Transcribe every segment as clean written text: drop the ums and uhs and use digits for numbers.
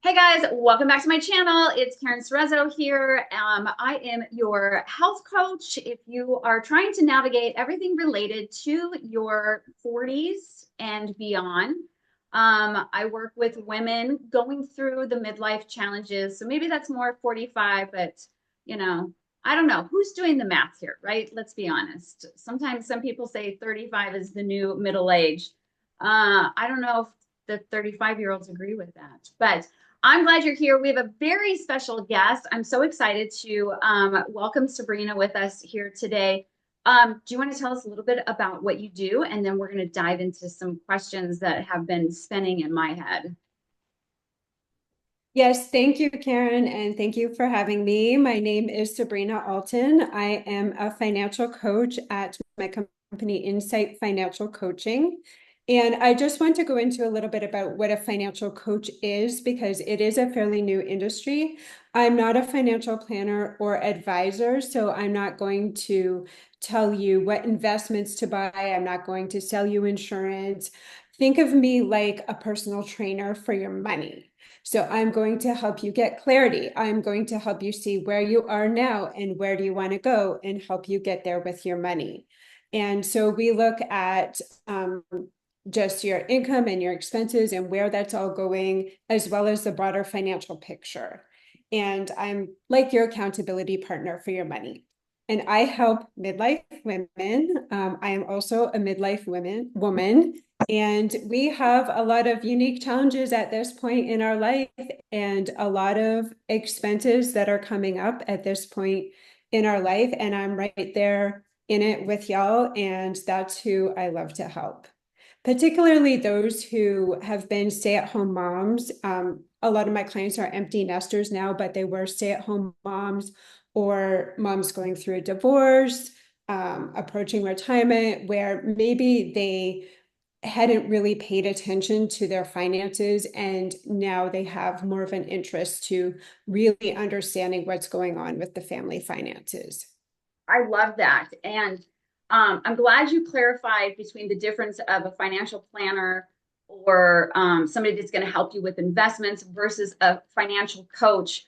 Hey guys, welcome back to my channel. It's Karen Cerezo here. I am your health coach. If you are trying to navigate everything related to your 40s and beyond, I work with women going through the midlife challenges. So maybe that's more 45, but you know, I don't know who's doing the math here, right? Let's be honest. Sometimes some people say 35 is the new middle age. I don't know if the 35-year-olds agree with that, but I'm glad you're here. We have a very special guest. I'm so excited to welcome Sabrina with us here today. Do you want to tell us a little bit about what you do? And then we're going to dive into some questions that have been spinning in my head. Yes, thank you, Karen, and thank you for having me. My name is Sabrina Alton. I am a financial coach at my company, Insight Financial Coaching. And I just want to go into a little bit about what a financial coach is because it is a fairly new industry. I'm not a financial planner or advisor, so I'm not going to tell you what investments to buy. I'm not going to sell you insurance. Think of me like a personal trainer for your money. So I'm going to help you get clarity. I'm going to help you see where you are now and where do you want to go and help you get there with your money. And so we look at just your income and your expenses and where that's all going, as well as the broader financial picture. And I'm like your accountability partner for your money. And I help midlife women. I am also a midlife woman, and we have a lot of unique challenges at this point in our life and a lot of expenses that are coming up at this point in our life. And I'm right there in it with y'all. And that's who I love to help, particularly those who have been stay-at-home moms. A lot of my clients are empty nesters now, but they were stay-at-home moms or moms going through a divorce, approaching retirement, where maybe they hadn't really paid attention to their finances, and now they have more of an interest to really understanding what's going on with the family finances. I love that. And I'm glad you clarified between the difference of a financial planner or somebody that's going to help you with investments versus a financial coach.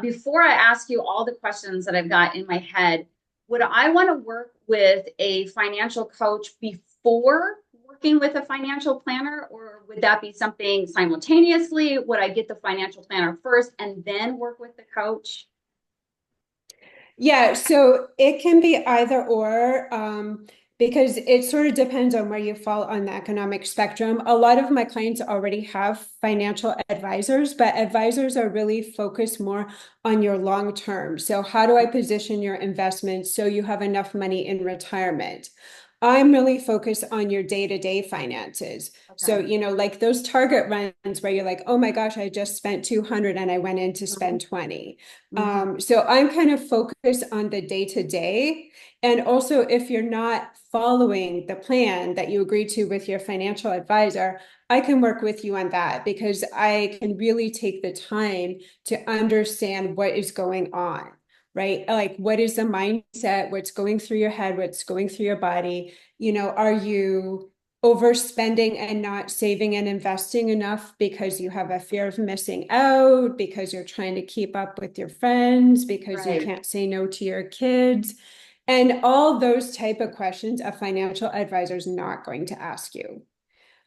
Before I ask you all the questions that I've got in my head, would I want to work with a financial coach before working with a financial planner, or would that be something simultaneously? Would I get the financial planner first and then work with the coach? Yeah, so it can be either or, because it sort of depends on where you fall on the economic spectrum. A lot of my clients already have financial advisors, but advisors are really focused more on your long term. So, how do I position your investments so you have enough money in retirement? I'm really focused on your day-to-day finances. So, Okay. like those target runs where you're like, oh my gosh, I just spent 200 and I went in to spend 20. Mm-hmm. So I'm kind of focused on the day to day. And also, if you're not following the plan that you agree to with your financial advisor, I can work with you on that because I can really take the time to understand what is going on, right? Like, what is the mindset? What's going through your head? What's going through your body? Are you overspending and not saving and investing enough because you have a fear of missing out, because you're trying to keep up with your friends, because you Right. can't say no to your kids? And all those type of questions a financial advisor is not going to ask you.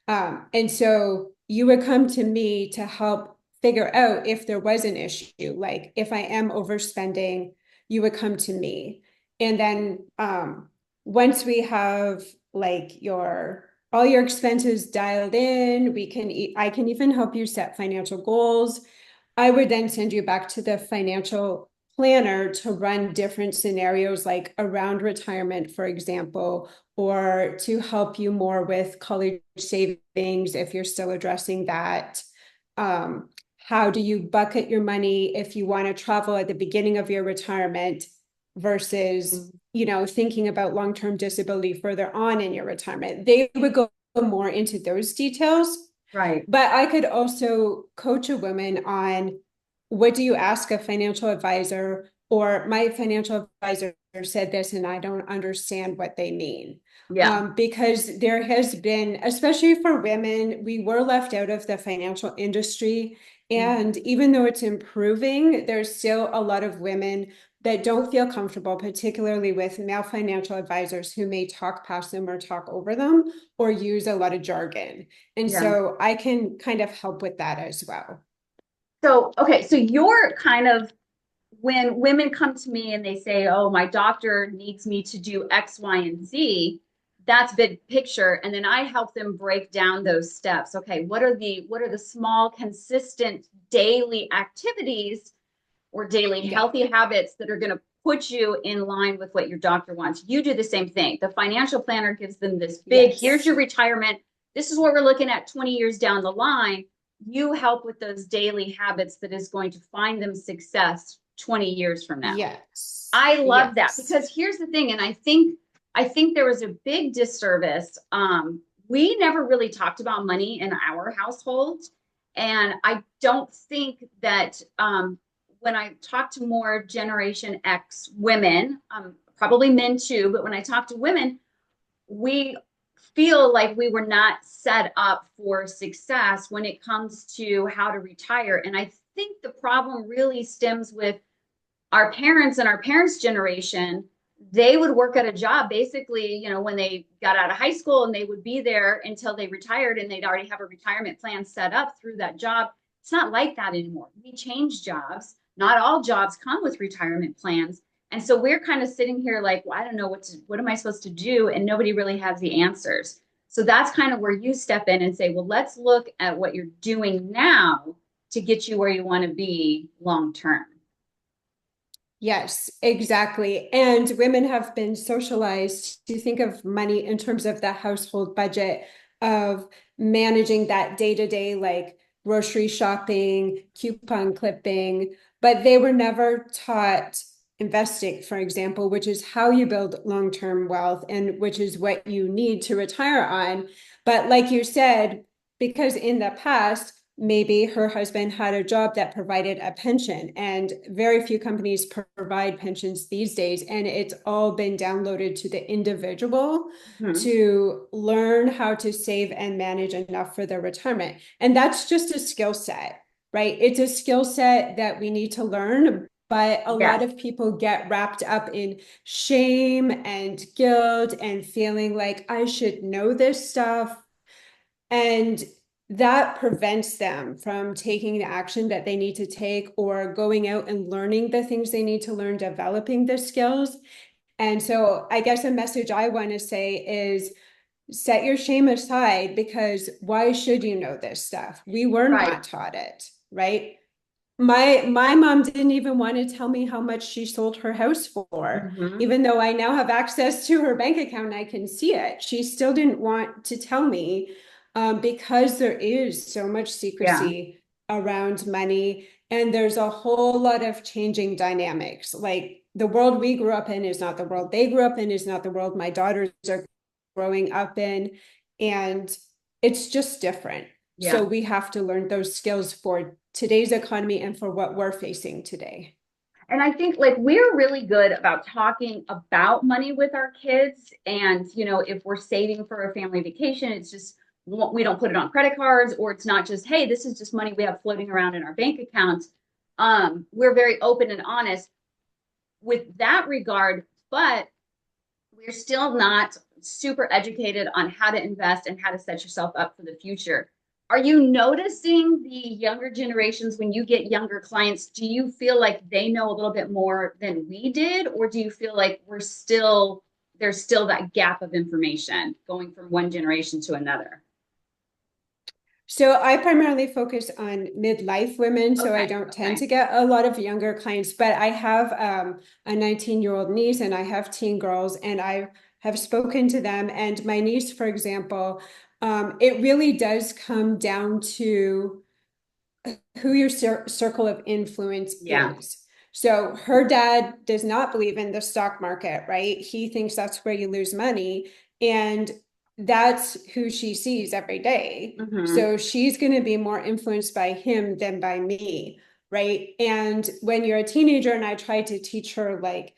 And so you would come to me to help figure out if there was an issue. Like if I am overspending, you would come to me. And then once we have like your all your expenses dialed in, I can even help you set financial goals. I would then send you back to the financial planner to run different scenarios like around retirement, for example, or to help you more with college savings if you're still addressing that. Um, how do you bucket your money if you want to travel at the beginning of your retirement versus, thinking about long-term disability further on in your retirement? They would go more into those details. Right. But I could also coach a woman on what do you ask a financial advisor, or my financial advisor said this and I don't understand what they mean. Yeah. Because there has been, especially for women, we were left out of the financial industry. And even though it's improving, there's still a lot of women that don't feel comfortable, particularly with male financial advisors who may talk past them or talk over them or use a lot of jargon. And Yeah. so I can kind of help with that as well. So, okay, so you're kind of when women come to me and they say, "Oh, my doctor needs me to do X, Y, and Z," that's big picture, and then I help them break down those steps. Okay, what are the small, consistent daily activities or daily Yeah. healthy habits that are going to put you in line with what your doctor wants? You do the same thing. The financial planner gives them this big, here's Yes. your retirement. This is what we're looking at 20 years down the line. You help with those daily habits that is going to find them success 20 years from now. Yes. I love that Yes. because here's the thing, and I think there was a big disservice. We never really talked about money in our household, and I don't think that when I talk to more Generation X women, probably men too, but when I talk to women, we feel like we were not set up for success when it comes to how to retire. And I think the problem really stems with our parents and our parents' generation. They would work at a job basically, when they got out of high school, and they would be there until they retired, and they'd already have a retirement plan set up through that job. It's not like that anymore. We change jobs. Not all jobs come with retirement plans. And so we're kind of sitting here like, well, I don't know what am I supposed to do? And nobody really has the answers. So that's kind of where you step in and say, well, let's look at what you're doing now to get you where you want to be long term. Yes, exactly. And women have been socialized to think of money in terms of the household budget, of managing that day to day, like grocery shopping, coupon clipping, but they were never taught investing, for example, which is how you build long-term wealth and which is what you need to retire on. But like you said, because in the past, maybe her husband had a job that provided a pension, and very few companies provide pensions these days, and it's all been downloaded to the individual Mm-hmm. to learn how to save and manage enough for their retirement. And that's just a skill set, right? It's a skill set that we need to learn, but a lot Yes. of people get wrapped up in shame and guilt and feeling like I should know this stuff, and that prevents them from taking the action that they need to take or going out and learning the things they need to learn, developing the skills. And so I guess a message I want to say is set your shame aside, because why should you know this stuff? We were Right. not taught it, right? My mom didn't even want to tell me how much she sold her house for. Mm-hmm. Even though I now have access to her bank account and I can see it, she still didn't want to tell me, because there is so much Yeah. secrecy around money, and there's a whole lot of changing dynamics. Like the world we grew up in is not the world they grew up in, is not the world my daughters are growing up in, and it's just different. Yeah. So we have to learn those skills for today's economy and for what we're facing today. And I think like we're really good about talking about money with our kids. And, if we're saving for a family vacation, it's just, we don't put it on credit cards, or it's not just, hey, this is just money we have floating around in our bank account. We're very open and honest with that regard, but we're still not super educated on how to invest and how to set yourself up for the future. Are you noticing the younger generations when you get younger clients? Do you feel like they know a little bit more than we did, or do you feel like there's still that gap of information going from one generation to another? So I primarily focus on midlife women, so I Okay, don't tend okay. to get a lot of younger clients, but I have a 19-year-old niece and I have teen girls, and I have spoken to them. And my niece, for example, it really does come down to who your circle of influence Yeah. is. So her dad does not believe in the stock market, right? He thinks that's where you lose money. And that's who she sees every day. Mm-hmm. So she's going to be more influenced by him than by me, right? And when you're a teenager and I try to teach her like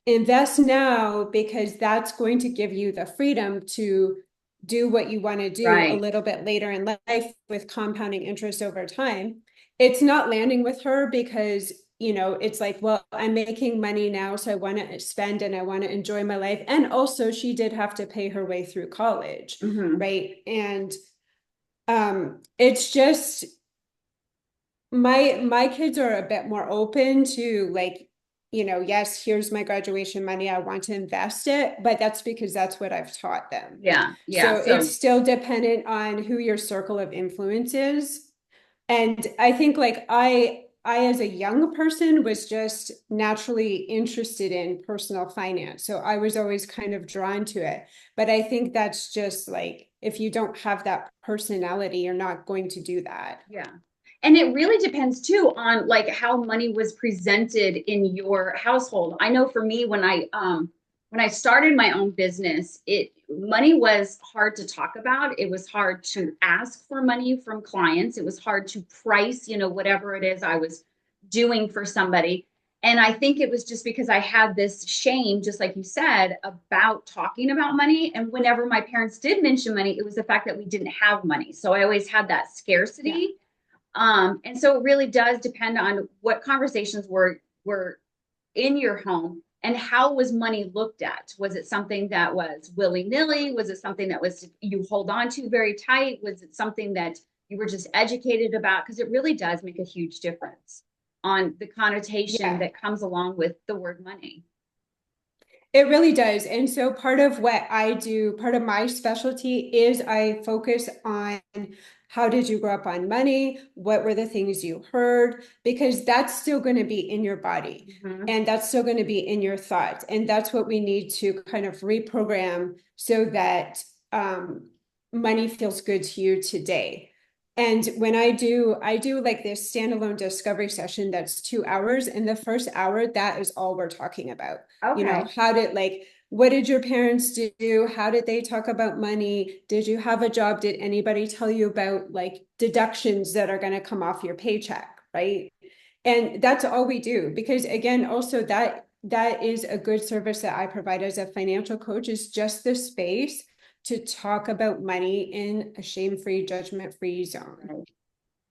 invest now because that's going to give you the freedom to do what you want to do a Right. little bit later in life with compounding interest over time. It's not landing with her because, it's like, well, I'm making money now, so I want to spend and I want to enjoy my life. And also, she did have to pay her way through college, Hmm. right? And it's just my kids are a bit more open to like, yes, here's my graduation money, I want to invest it, but that's because that's what I've taught them. Yeah. Yeah. So it's So, still dependent on who your circle of influence is. And I think like I as a young person was just naturally interested in personal finance. So I was always kind of drawn to it. But I think that's just like if you don't have that personality, you're not going to do that. yeah. And it really depends too on like how money was presented in your household. I know for me when I started my own business, it money was hard to talk about. It was hard to ask for money from clients. It was hard to price, whatever it is I was doing for somebody. And I think it was just because I had this shame, just like you said, about talking about money. And whenever my parents did mention money, it was the fact that we didn't have money. So I always had that Yeah. scarcity. And so it really does depend on what conversations were in your home and how was money looked at. Was it something that was willy-nilly? Was it something that was you hold on to very tight? Was it something that you were just educated about? Because it really does make a huge difference on the connotation Yeah. that comes along with the word money. It really does. And so part of what I do, part of my specialty is I focus on how did you grow up on money? What were the things you heard? Because that's still going to be in your body Mm-hmm. and that's still going to be in your thoughts. And that's what we need to kind of reprogram so that money feels good to you today. And when I do like this standalone discovery session that's 2 hours. And the first hour, that is all we're talking about. Okay. How did like, what did your parents do? How did they talk about money? Did you have a job? Did anybody tell you about like deductions that are going to come off your paycheck? Right. And that's all we do. Because again, also that is a good service that I provide as a financial coach is just the space to talk about money in a shame-free, judgment-free zone. Right.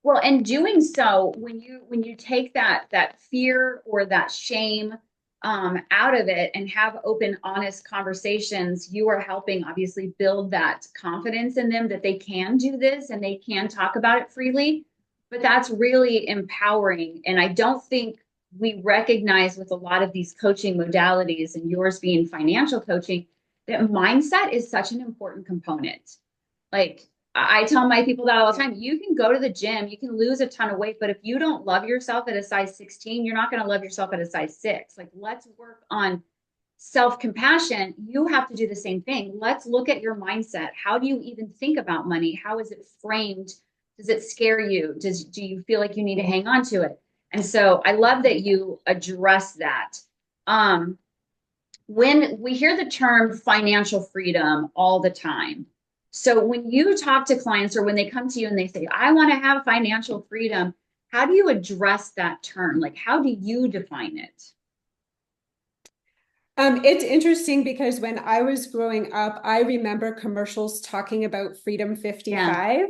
Well, and doing so, when you take that fear or that shame out of it and have open, honest conversations, you are helping obviously build that confidence in them that they can do this and they can talk about it freely. But that's really empowering. And I don't think we recognize with a lot of these coaching modalities, and yours being financial coaching, that mindset is such an important component. Like I tell my people that all the Yeah. time. You can go to the gym, you can lose a ton of weight, but if you don't love yourself at a size 16, you're not going to love yourself at a size 6. Like, let's work on self compassion. You have to do the same thing. Let's look at your mindset. How do you even think about money? How is it framed? Does it scare you? Do you feel like you need to hang on to it? And so I love that you address that. Um, when we hear the term financial freedom all the time. So when you talk to clients or when they come to you and they say, I want to have financial freedom, how do you address that term? Like, how do you define it? It's interesting because when I was growing up, I remember commercials talking about Freedom Yeah. 55.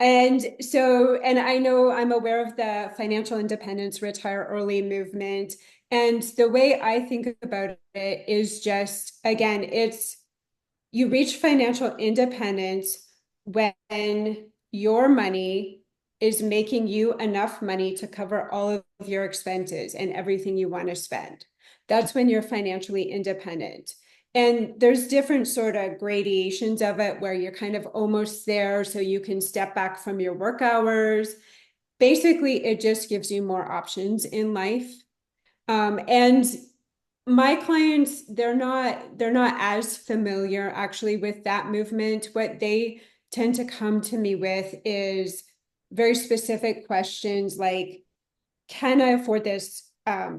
And so, and I know I'm aware of the financial independence, retire early movement. And the way I think about it is just, again, it's you reach financial independence when your money is making you enough money to cover all of your expenses and everything you want to spend. That's when you're financially independent. And there's different sort of gradations of it where you're kind of almost there so you can step back from your work hours. Basically, it just gives you more options in life. And my clients, they're not as familiar actually with that movement. What they tend to come to me with is very specific questions like, can I afford this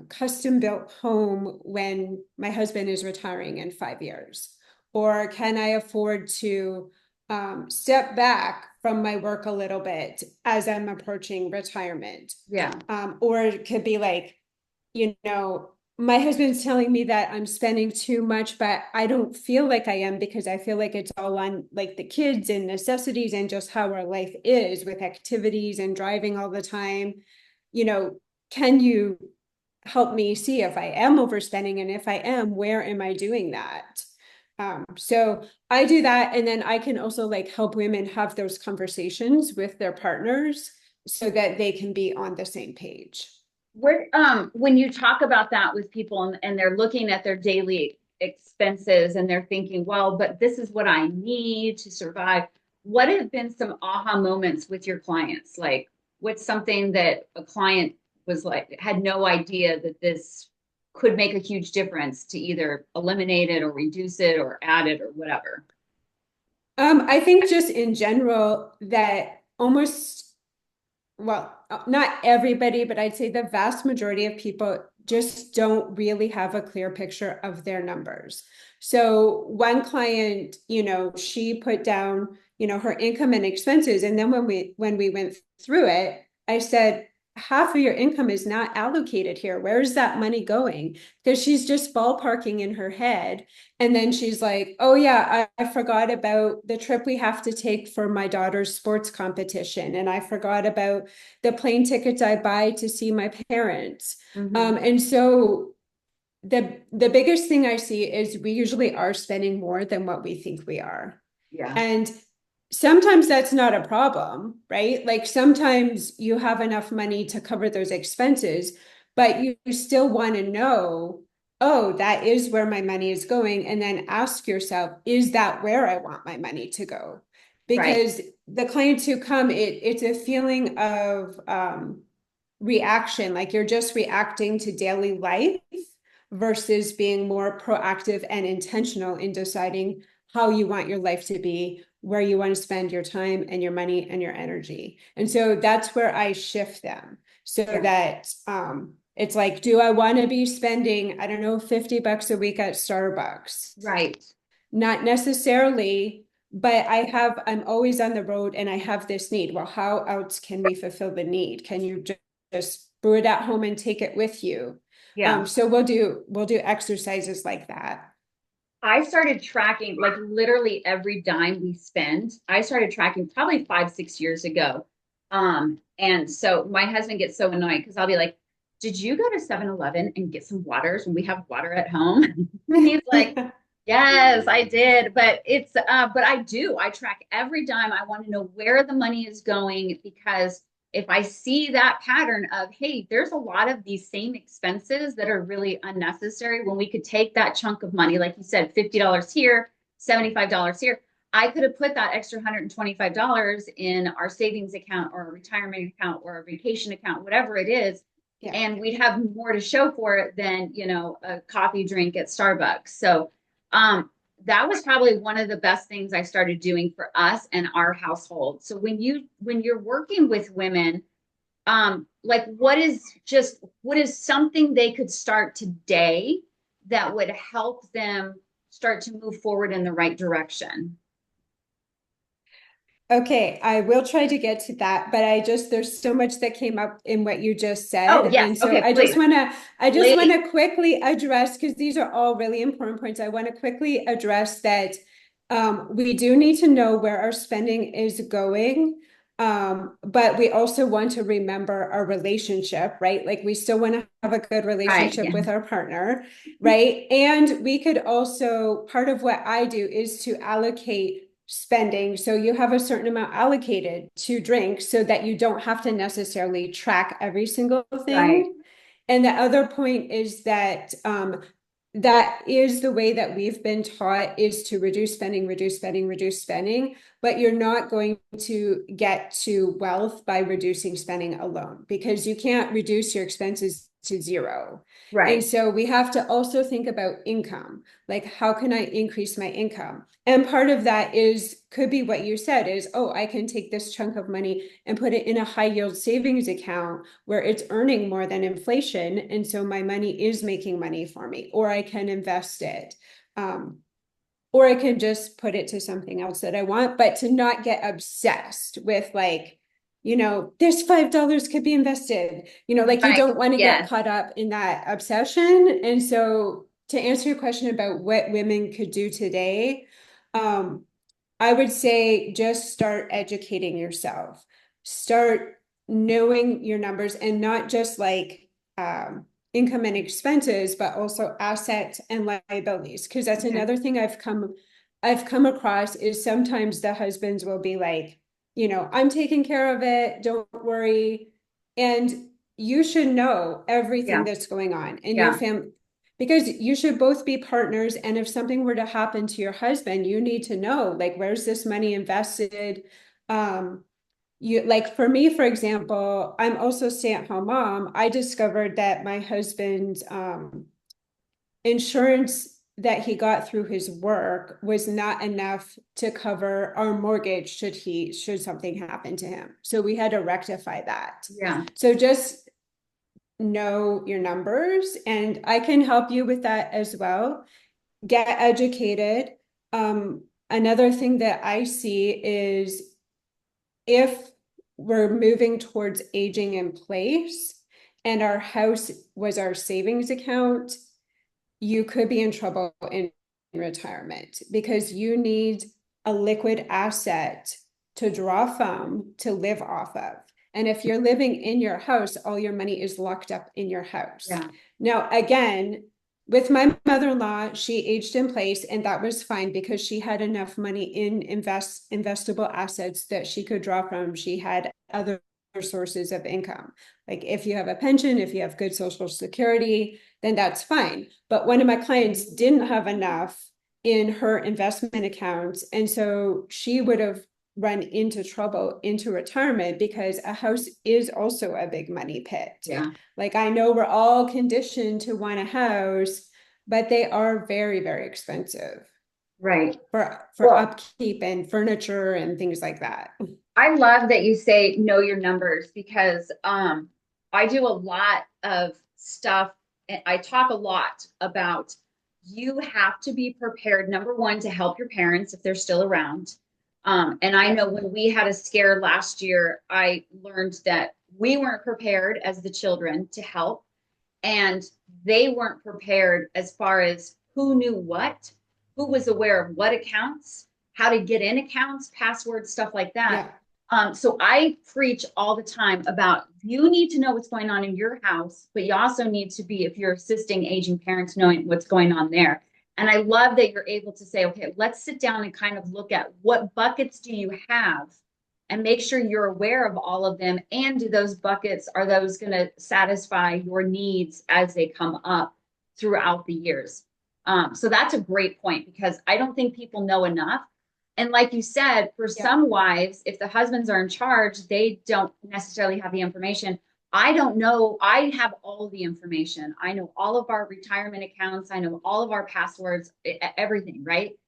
custom built home when my husband is retiring in 5 years? Or can I afford to step back from my work a little bit as I'm approaching retirement? Yeah. Or it could be like, you know, my husband's telling me that I'm spending too much, but I don't feel like I am because I feel like it's all on like the kids and necessities and just how our life is with activities and driving all the time. You know, can you help me see if I am overspending? And if I am, where am I doing that? So I do that. And then I can also like help women have those conversations with their partners so that they can be on the same page. Where when you talk about that with people and they're looking at their daily expenses and they're thinking, well, but this is what I need to survive. What have been some aha moments with your clients? Like, what's something that a client was like, had no idea that this could make a huge difference to either eliminate it or reduce it or add it or whatever? I think just in general that almost, well, not everybody, but I'd say the vast majority of people just don't really have a clear picture of their numbers. So one client, she put down, her income and expenses. And then when we went through it, I said, half of your income is not allocated here. Where is that money going? Because she's just ballparking in her head. And then she's like, oh, yeah, I forgot about the trip we have to take for my daughter's sports competition. And I forgot about the plane tickets I buy to see my parents. Mm-hmm. And so the biggest thing I see is we usually are spending more than what we think we are. Yeah. And sometimes that's not a problem, right? Like sometimes you have enough money to cover those expenses, but you still want to know, oh, that is where my money is going. And then ask yourself, is that where I want my money to go? Right. Because the clients who come, it's a feeling of reaction, like you're just reacting to daily life versus being more proactive and intentional in deciding how you want your life to be, where you want to spend your time and your money and your energy. And so that's where I shift them so Yeah. that it's like, do I want to be spending, I don't know, $50 a week at Starbucks? Right. Not necessarily, but I'm always on the road and I have this need. Well, how else can we fulfill the need? Can you just brew it at home and take it with you? Yeah. So we'll do exercises like that. I started tracking like literally every dime we spend. I started tracking probably 5, 6 years ago. And so my husband gets so annoyed because I'll be like, did you go to 7-Eleven and get some waters when we have water at home? And he's like, yes, I did. But I do. I track every dime. I want to know where the money is going because if I see that pattern of, hey, there's a lot of these same expenses that are really unnecessary when we could take that chunk of money, like you said, $50 here, $75 here. I could have put that extra $125 in our savings account or a retirement account or a vacation account, whatever it is. Yeah. And we'd have more to show for it than, a coffee drink at Starbucks. So um, that was probably one of the best things I started doing for us and our household. So when you're working with women, like what is something they could start today that would help them start to move forward in the right direction? Okay, I will try to get to that, but there's so much that came up in what you just said. Oh, yes. And so Okay, I just please. want to I just want Please. to quickly address, because these are all really important points. I want to quickly address that we do need to know where our spending is going. But we also want to remember our relationship, right? Like we still want to have a good Right. relationship Yeah. with our partner, right? And we could also, part of what I do is to allocate spending. So you have a certain amount allocated to drink so that you don't have to necessarily track every single Right. thing. And the other point is that that is the way that we've been taught is to reduce spending, reduce spending, reduce spending, but you're not going to get to wealth by reducing spending alone because you can't reduce your expenses to zero. And Right. so we have to also think about income, like how can I increase my income? And part of that could be what you said is, oh, I can take this chunk of money and put it in a high yield savings account where it's earning more than inflation. And so my money is making money for me, or I can invest it. Or I can just put it to something else that I want, but to not get obsessed with like this $5 could be invested, like you Right. don't want to get Yes. caught up in that obsession. And so to answer your question about what women could do today, um, I would say just start educating yourself. Start knowing your numbers and not just like income and expenses, but also assets and liabilities. Because that's Okay. another thing I've come across is sometimes the husbands will be like, I'm taking care of it, don't worry. And you should know everything Yeah. that's going on in your Yeah. family because you should both be partners. And if something were to happen to your husband, you need to know, like, where's this money invested? Um, you like for me, for example, I'm also a stay-at-home mom. I discovered that my husband's insurance that he got through his work was not enough to cover our mortgage should something happen to him. So we had to rectify that. Yeah. So just know your numbers, and I can help you with that as well. Get educated. Another thing that I see is if we're moving towards aging in place and our house was our savings account, you could be in trouble in retirement because you need a liquid asset to draw from to live off of. And if you're living in your house, all your money is locked up in your house. Yeah. Now, again, with my mother-in-law, she aged in place, and that was fine because she had enough money in investable assets that she could draw from. She had other sources of income. Like if you have a pension, if you have good social security, then that's fine. But one of my clients didn't have enough in her investment accounts. And so she would have run into trouble into retirement because a house is also a big money pit. Yeah. Like I know we're all conditioned to want a house, but they are very, very expensive Right. for Well, upkeep and furniture and things like that. I love that you say know your numbers because I do a lot of stuff and I talk a lot about you have to be prepared, number one, to help your parents if they're still around. And I know Yep. when we had a scare last year, I learned that we weren't prepared as the children to help, and they weren't prepared as far as who knew what, who was aware of what accounts, how to get in accounts, passwords, stuff like that. Yeah. So I preach all the time about you need to know what's going on in your house, but you also need to be, if you're assisting aging parents, knowing what's going on there. And I love that you're able to say, okay, let's sit down and kind of look at what buckets do you have and make sure you're aware of all of them. And do those buckets, are those going to satisfy your needs as they come up throughout the years? So that's a great point because I don't think people know enough. And like you said, for Yeah. some wives, if the husbands are in charge, they don't necessarily have the information. I don't know. I have all the information. I know all of our retirement accounts. I know all of our passwords, everything, right?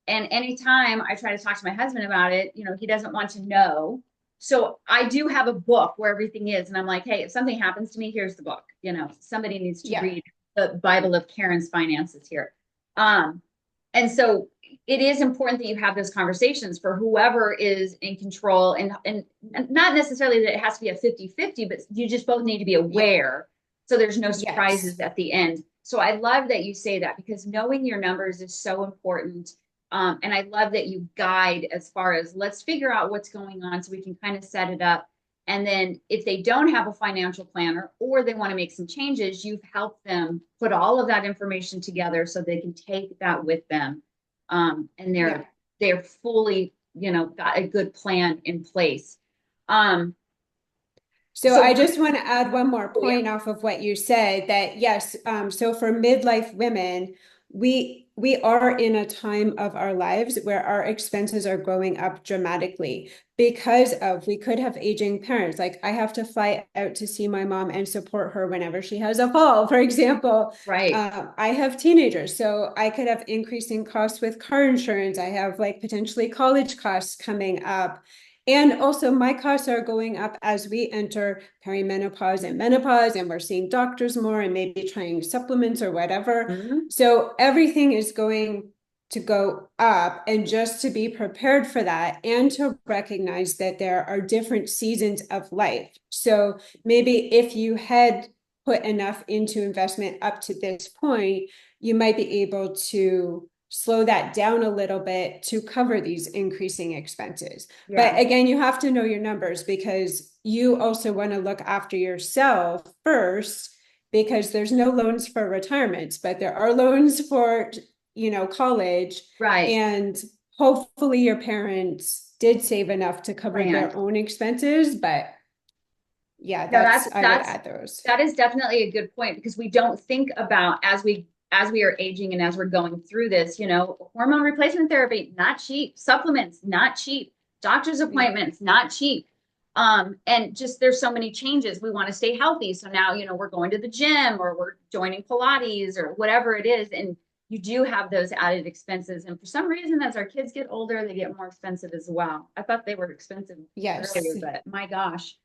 And anytime I try to talk to my husband about it, he doesn't want to know. So I do have a book where everything is. And I'm like, hey, if something happens to me, here's the book. Somebody needs to Yeah. read the Bible of Karen's finances here. Um, and so it is important that you have those conversations for whoever is in control, and not necessarily that it has to be a 50-50, but you just both need to be Yeah. aware so there's no Yes. surprises at the end. So I love that you say that because knowing your numbers is so important. And I love that you guide as far as let's figure out what's going on so we can kind of set it up. And then if they don't have a financial planner or they want to make some changes, you've helped them put all of that information together so they can take that with them. And Yeah. they're fully, got a good plan in place. Um, So so I just want to add one more yeah, point off of what you said that yes, so for midlife women, we are in a time of our lives where our expenses are going up dramatically because of we could have aging parents. Like I have to fly out to see my mom and support her whenever she has a fall, for example. right. I have teenagers, so I could have increasing costs with car insurance. I have like potentially college costs coming up. And also, my costs are going up as we enter perimenopause and menopause, and we're seeing doctors more and maybe trying supplements or whatever. Mhm. So everything is going to go up, and just to be prepared for that and to recognize that there are different seasons of life. So maybe if you had put enough into investment up to this point, you might be able to slow that down a little bit to cover these increasing expenses. Yeah. But again, you have to know your numbers, because you also want to look after yourself first, because there's no loans for retirements, but there are loans for, college. Right. And hopefully your parents did save enough to cover Planned. their own expenses. But yeah, No, that's I would that's add those. that is definitely a good point because we don't think about as we are aging and as we're going through this, hormone replacement therapy, not cheap, supplements, not cheap, doctor's Yeah. appointments, not cheap. And just there's so many changes. We want to stay healthy. So now, we're going to the gym or we're joining Pilates or whatever it is. And you do have those added expenses. And for some reason, as our kids get older, they get more expensive as well. I thought they were expensive Yes. earlier, but my gosh.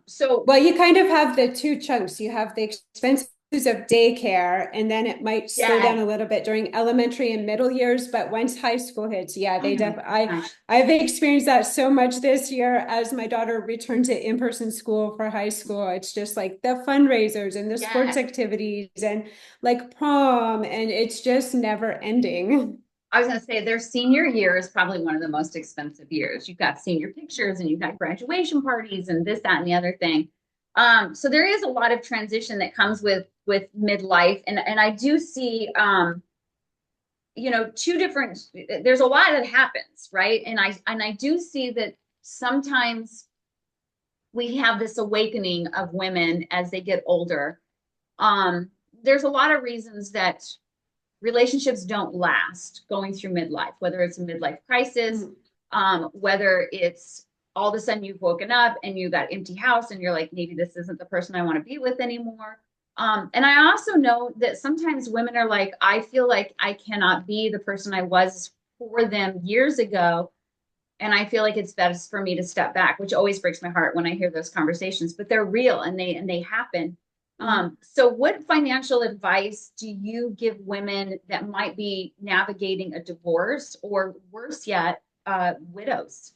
So Well, you kind of have the two chunks. You have the expenses of daycare, and then it might slow down yeah. a little bit during elementary and middle years. But once high school hits, yeah, Oh they my definitely. gosh. I've experienced that so much this year as my daughter returned to in-person school for high school. It's just like the fundraisers and the sports Yeah. activities and like prom, and it's just never ending. I was going to say their senior year is probably one of the most expensive years. You've got senior pictures and you've got graduation parties and this, that, and the other thing. So there is a lot of transition that comes with midlife, and I do see two different. There's a lot that happens, right? And I do see that sometimes we have this awakening of women as they get older. There's a lot of reasons that relationships don't last going through midlife, whether it's a midlife crisis, Mm. whether it's all of a sudden you've woken up and you got empty house and you're like, maybe this isn't the person I want to be with anymore. And I also know that sometimes women are like, I feel like I cannot be the person I was for them years ago. And I feel like it's best for me to step back, which always breaks my heart when I hear those conversations, but they're real and they happen. Mm. So what financial advice do you give women that might be navigating a divorce or worse yet, widows?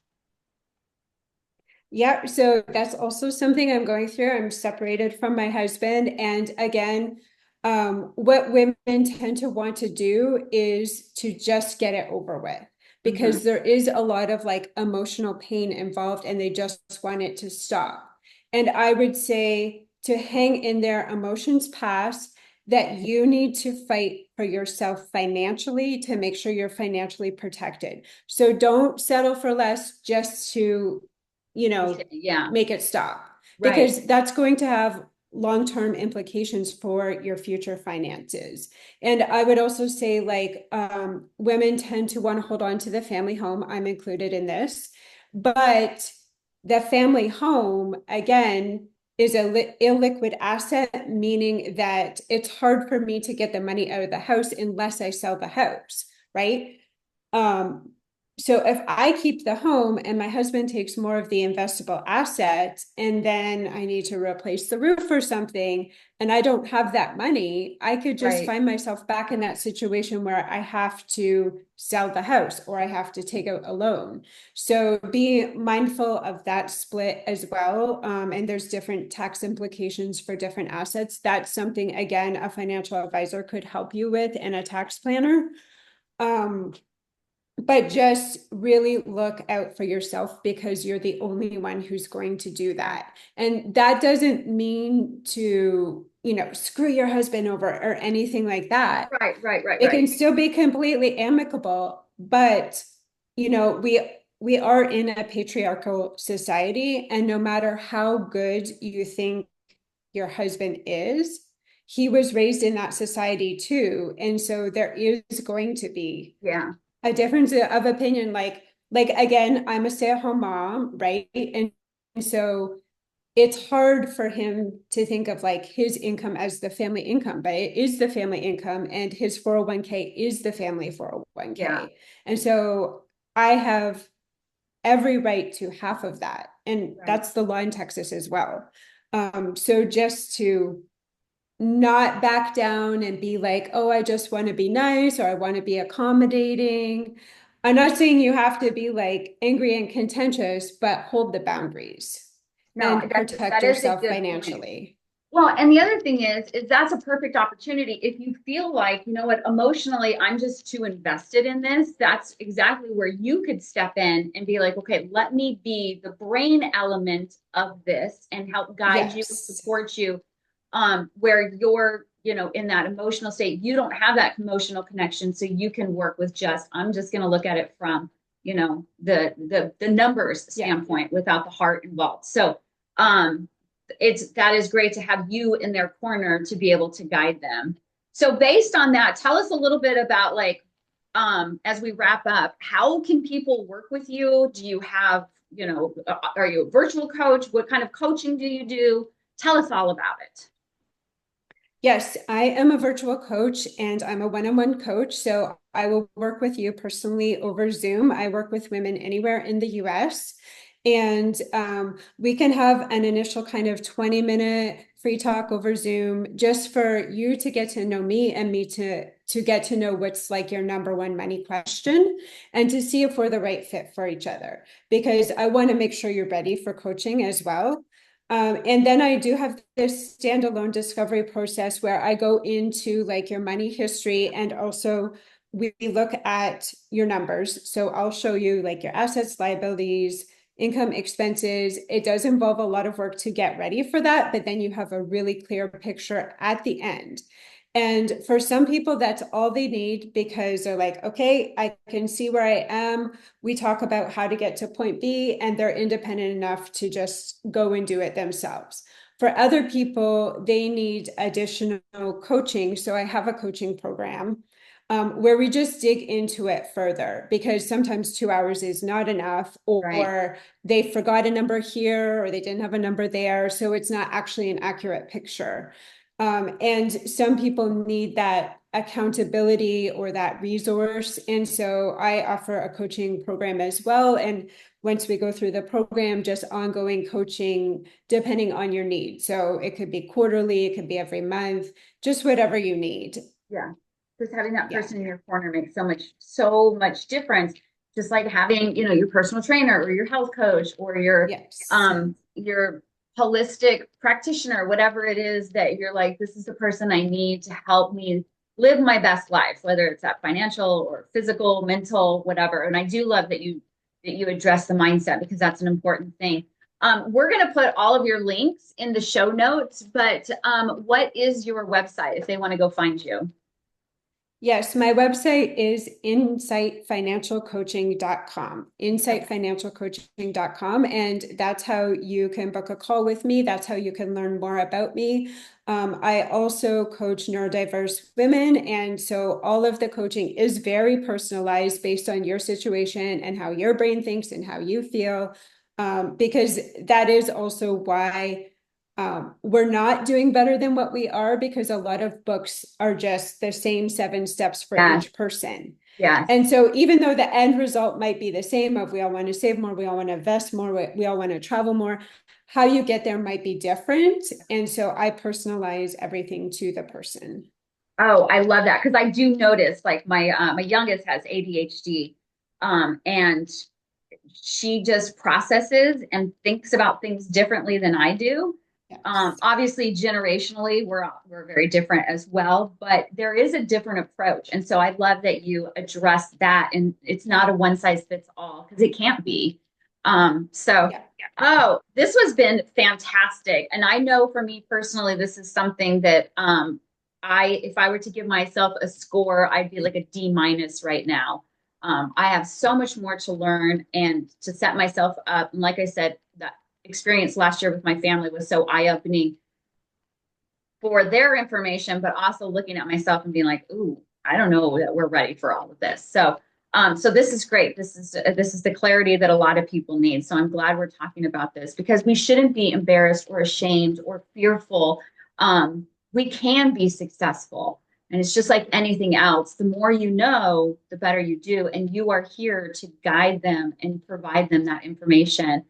Yeah, so that's also something I'm going through. I'm separated from my husband. And again, what women tend to want to do is to just get it over with, Mm-hmm. because there is a lot of like emotional pain involved and they just want it to stop. And I would say to hang in there, emotions pass, that you need to fight for yourself financially to make sure you're financially protected. So don't settle for less just to Yeah, make it stop, right, because that's going to have long-term implications for your future finances. And I would also say, like, women tend to want to hold on to the family home. I'm included in this, but the family home, again, is a illiquid asset, meaning that it's hard for me to get the money out of the house unless I sell the house, right? Um, so if I keep the home and my husband takes more of the investable asset, and then I need to replace the roof or something, and I don't have that money, I could just right. find myself back in that situation where I have to sell the house or I have to take out a loan. So be mindful of that split as well. And there's different tax implications for different assets. That's something, again, a financial advisor could help you with, and a tax planner. Um, but just really look out for yourself, because you're the only one who's going to do that. And that doesn't mean to, screw your husband over or anything like that. Right, right, right, It can right. still be completely amicable, but we are in a patriarchal society, and no matter how good you think your husband is, he was raised in that society too. And so there is going to be Yeah, a difference of opinion. Like again, I'm a stay-at-home mom, right? And so it's hard for him to think of like his income as the family income, but it is the family income, and his 401k is the family yeah, 401k. And so I have every right to half of that, and right. that's the law in Texas as well. So just to not back down and be like, oh, I just want to be nice or I want to be accommodating. I'm not saying you have to be like angry and contentious, but hold the boundaries No, and protect that is a yourself good point. financially. Well, and the other thing is that's a perfect opportunity. If you feel like, you know what, emotionally, I'm just too invested in this, that's exactly where you could step in and be like, okay, let me be the brain element of this and help guide you, Yes. support you, where you're, you know, in that emotional state. You don't have that emotional connection, so you can work with just, I'm just going to look at it from, you know, the numbers Yeah. standpoint without the heart involved. So, um, that is great to have you in their corner to be able to guide them. So based on that, tell us a little bit about like as we wrap up, how can people work with you? Do you have, you know, are you a virtual coach? What kind of coaching do you do? Tell us all about it. Yes, I am a virtual coach and I'm a one-on-one coach. So I will work with you personally over Zoom. I work with women anywhere in the US. And we can have an initial kind of 20-minute free talk over Zoom just for you to get to know me and me to get to know what's like your number one money question and to see if we're the right fit for each other. Because I want to make sure you're ready for coaching as well. And then I do have this standalone discovery process where I go into like your money history and also we look at your numbers. So I'll show you like your assets, liabilities, income, expenses. It does involve a lot of work to get ready for that, but then you have a really clear picture at the end. And for some people, that's all they need because they're like, okay, I can see where I am. We talk about how to get to point B, and they're independent enough to just go and do it themselves. For other people, they need additional coaching. So I have a coaching program where we just dig into it further because sometimes 2 hours is not enough, Right. or they forgot a number here or they didn't have a number there. So it's not actually an accurate picture. And some people need that accountability or that resource. And so I offer a coaching program as well. And once we go through the program, just ongoing coaching depending on your needs. So it could be quarterly, it could be every month, just whatever you need. Yeah. Just having that Yeah. person in your corner makes so much difference. Just like having, you know, your personal trainer or your health coach or Yes. your holistic practitioner, whatever it is that you're like, this is the person I need to help me live my best life, whether it's that financial or physical, mental, whatever. And I do love that you address the mindset because that's an important thing. We're going to put all of your links in the show notes, but what is your website if they want to go find you? Yes, my website is insightfinancialcoaching.com, Okay. insightfinancialcoaching.com. And that's how you can book a call with me. That's how you can learn more about me. I also coach neurodiverse women. And so all of the coaching is very personalized based on your situation and how your brain thinks and how you feel. Because that is also why we're not doing better than what we are because a lot of books are just the same 7 steps for Yes, each person. yes. And so even though the end result might be the same of we all want to save more, we all want to invest more, we all want to travel more, how you get there might be different. And so I personalize everything to the person. Oh, I love that because I do notice like my youngest has ADHD, and she just processes and thinks about things differently than I do. Yes. Obviously, generationally, we're very different as well, but there is a different approach, and so I love that you address that, and it's not a one size fits all because it can't be. So, Yeah. oh, this has been fantastic, and I know for me personally, this is something that if I were to give myself a score, I'd be like a D- right now. I have so much more to learn and to set myself up. And like I said, that experience last year with my family was so eye-opening for their information, but also looking at myself and being like, "Ooh, I don't know that we're ready for all of this." So, so this is great. This is the clarity that a lot of people need. So I'm glad we're talking about this because we shouldn't be embarrassed or ashamed or fearful. We can be successful. And it's just like anything else. The more you know, the better you do. And you are here to guide them and provide them that information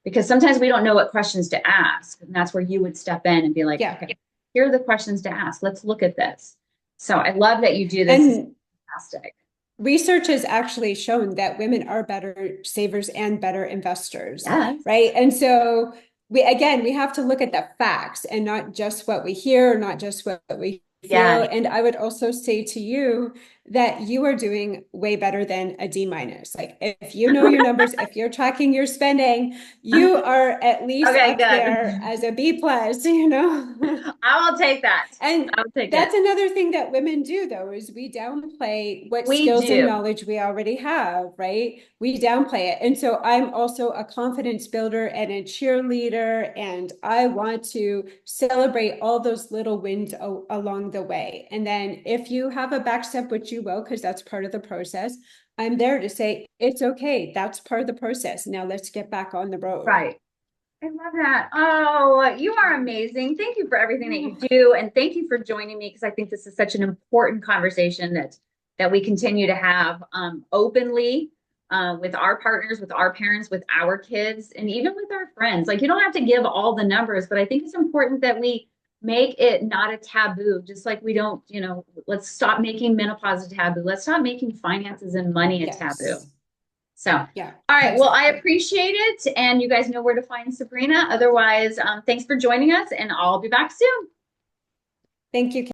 because sometimes we don't know what questions to ask. And that's where you would step in and be like, Yeah. okay, here are the questions to ask. Let's look at this. So I love that you do this. This is And fantastic. research has actually shown that women are better savers and better investors, Yes. right? And so we have to look at the facts and not just what we hear, not just what we Yeah. feel. And I would also say to you that you are doing way better than a D minus. Like if you know your numbers, if you're tracking your spending, you are at least Okay, up good. there as a B plus, you know? I will take that. And I will take it. that's another thing that women do, though, is we downplay what We skills and do. knowledge we already have, right? We downplay it. And so I'm also a confidence builder and a cheerleader, and I want to celebrate all those little wins along the way. And then if you have a back step, which you will, because that's part of the process, I'm there to say, it's okay. That's part of the process. Now let's get back on the road. Right. I love that. Oh, you are amazing. Thank you for everything that you do. And thank you for joining me because I think this is such an important conversation that we continue to have openly with our partners, with our parents, with our kids, and even with our friends. Like you don't have to give all the numbers, but I think it's important that we make it not a taboo, just like we don't, let's stop making menopause a taboo. Let's stop making finances and money a taboo. Yes. So, all Yeah, right. Well, I exactly. appreciate it. And you guys know where to find Sabrina. Otherwise, thanks for joining us, and I'll be back soon. Thank you.